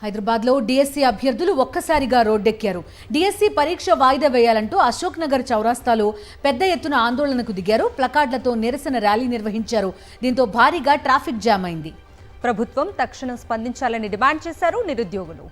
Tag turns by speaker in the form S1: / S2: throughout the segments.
S1: హైదరాబాద్లో డిఎస్సి అభ్యర్థులు ఒక్కసారిగా రోడ్డెక్కారు. డిఎస్సి పరీక్ష వాయిదా వేయాలంటూ అశోక్ నగర్ చౌరాస్తాలో పెద్ద ఎత్తున ఆందోళనకు దిగారు. ప్లకార్డులతో నిరసన ర్యాలీ నిర్వహించారు. దీంతో భారీగా ట్రాఫిక్ జామ్ అయింది.
S2: ప్రభుత్వం తక్షణం స్పందించాలని డిమాండ్ చేశారు నిరుద్యోగులు.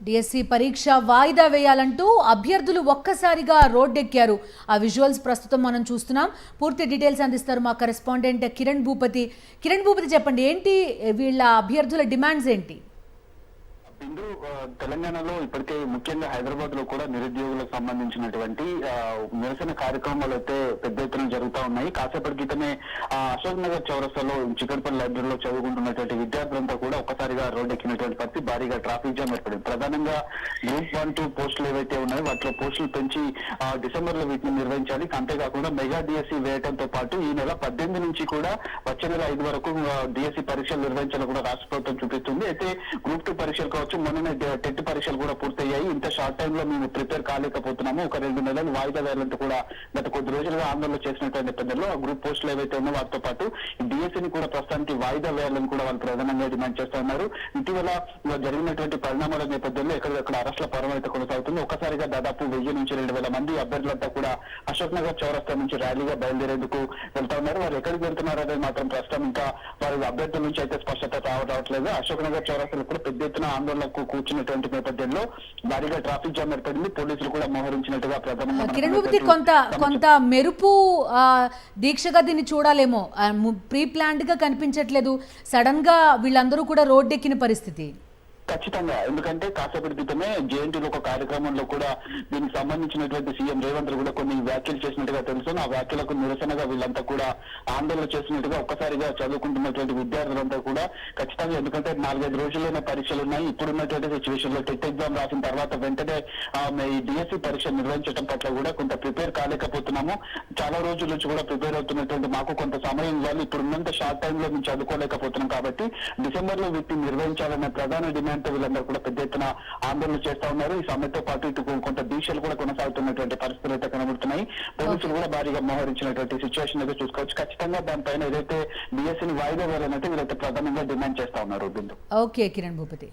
S1: డిఎస్సి పరీక్ష వాయిదా వేయాలంటూ అభ్యర్థులు ఒక్కసారిగా రోడ్డెక్కారు. ఆ విజువల్స్ ప్రస్తుతం మనం చూస్తున్నాం. పూర్తి డీటెయిల్స్ అందిస్తారు మా కరెస్పాండెంట్ కిరణ్ భూపతి. చెప్పండి, ఏంటి వీళ్ళ అభ్యర్థుల డిమాండ్స్ ఏంటి?
S3: ఇందు తెలంగాణలో ఇప్పటికే ముఖ్యంగా హైదరాబాద్ లో కూడా నిరుద్యోగులకు సంబంధించినటువంటి నిరసన కార్యక్రమాలు అయితే పెద్ద ఎత్తున జరుగుతూ ఉన్నాయి. కాసేపటి క్రితమే అశోక్ నగర్ చౌరస్తాలో చికట్పల్లి లైబ్రరీలో చదువుకుంటున్నటువంటి విద్యార్థులంతా కూడా ఒక్కసారిగా రోడ్డు ఎక్కినటువంటి పరిస్థితి, భారీగా ట్రాఫిక్ జామ్ ఏర్పడింది. ప్రధానంగా గ్రూప్ 1, 2 పోస్టులు ఏవైతే ఉన్నాయో వాటిలో పోస్టులు పెంచి డిసెంబర్ లో వీటిని నిర్వహించాలి. అంతేకాకుండా మెగా డిఎస్సి వేయడంతో పాటు ఈ నెల 18 నుంచి కూడా వచ్చే నెల 5 వరకు డిఎస్సి పరీక్షలు నిర్వహించాలని కూడా రాష్ట్ర ప్రభుత్వం చూపిస్తుంది. అయితే గ్రూప్ 2 పరీక్షలు కావచ్చు, మొన్న టెట్ పరీక్షలు కూడా పూర్తయ్యాయి. ఇంత షార్ట్ టైమ్ లో మేము ప్రిపేర్ కాలేకపోతున్నాము, ఒక 2 నెలలు వాయిదా వేయాలంటూ కూడా గత కొద్ది రోజులుగా ఆందోళన చేసినటువంటి నేపథ్యంలో ఆ గ్రూప్ పోస్టులు ఏవైతే ఉన్నాయో వాటితో పాటు డిఎస్సిని కూడా ప్రస్తుతానికి వాయిదా వేయాలని కూడా వాళ్ళు ప్రధానంగా డిమాండ్ చేస్తా ఉన్నారు. ఇటీవల జరిగినటువంటి పరిణామాల నేపథ్యంలో ఎక్కడెక్కడ అరెస్టుల పర్వం అయితే కొనసాగుతుంది. ఒక్కసారిగా దాదాపు 1000 నుంచి 2000 మంది అభ్యర్థులంతా కూడా అశోక్ నగర్ చౌరస్తా నుంచి ర్యాలీగా బయలుదేరేందుకు వెళ్తా ఉన్నారు. వారు ఎక్కడికి వెళ్తున్నారు అనేది మాత్రం ప్రస్తుతం ఇంకా వారి అభ్యర్థుల నుంచి అయితే స్పష్టత రావట్లేదు. అశోక్ నగర్ చౌరస్తాలో కూడా పెద్ద ఎత్తున ఆందోళనకు కూర్చున్నటువంటి నేపథ్యంలో భారీగా ట్రాఫిక్ జామ్ ఏర్పడింది. పోలీసులు కూడా మోహరించినట్టుగా
S1: ప్రధానంగా కొంత మెరుపు దీక్షగా దీన్ని చూడాలేమో. ప్రీ ప్లాన్డ్ గా కనిపించట్లేదు, సడన్ గా వీళ్ళందరూ కూడా రోడ్డెక్కిన పరిస్థితి.
S3: ఖచ్చితంగా, ఎందుకంటే కాసేపటి క్రితమే జేఎన్టీలో ఒక కార్యక్రమంలో కూడా దీనికి సంబంధించినటువంటి సీఎం రేవంత్ కూడా కొన్ని వ్యాఖ్యలు చేసినట్టుగా తెలుసు. ఆ వ్యాఖ్యలకు నిరసనగా వీళ్ళంతా కూడా ఆందోళన చేసినట్టుగా ఒక్కసారిగా చదువుకుంటున్నటువంటి విద్యార్థులంతా కూడా ఖచ్చితంగా, ఎందుకంటే 4-5 రోజుల్లోనే పరీక్షలు ఉన్నాయి. ఇప్పుడున్నటువంటి సిచ్యువేషన్ లో టెట్ ఎగ్జామ్ రాసిన తర్వాత వెంటనే ఈ డిఎస్సి పరీక్ష నిర్వహించడం పట్ల కూడా కొంత ప్రిపేర్ కాలేకపోతున్నాము. చాలా రోజుల నుంచి కూడా ప్రిపేర్ అవుతున్నటువంటి మాకు కొంత సమయం ఇవ్వాలి, ఇప్పుడున్నంత షార్ట్ టైమ్ లో మేము చదువుకోలేకపోతున్నాం కాబట్టి డిసెంబర్ లో వీటిని నిర్వహించాలన్న ప్రధాన డిమాండ్ వీళ్ళందరూ కూడా పెద్ద ఎత్తున ఆందోళన చేస్తా ఉన్నారు. ఈ సమ్మెతో పాటు ఇటు కొంత దీక్షలు కూడా కొనసాగుతున్నటువంటి పరిస్థితులు అయితే కనబడుతున్నాయి. పోలీసులు కూడా భారీగా మోహరించినటువంటి సిచ్యువేషన్ అయితే చూసుకోవచ్చు. ఖచ్చితంగా దానిపైన ఏదైతే డిఎస్సిని వాయిదా వేయాలంటే వీళ్ళైతే ప్రధానంగా డిమాండ్ చేస్తా ఉన్నారు.
S1: ఓకే కిరణ్ భూపతి.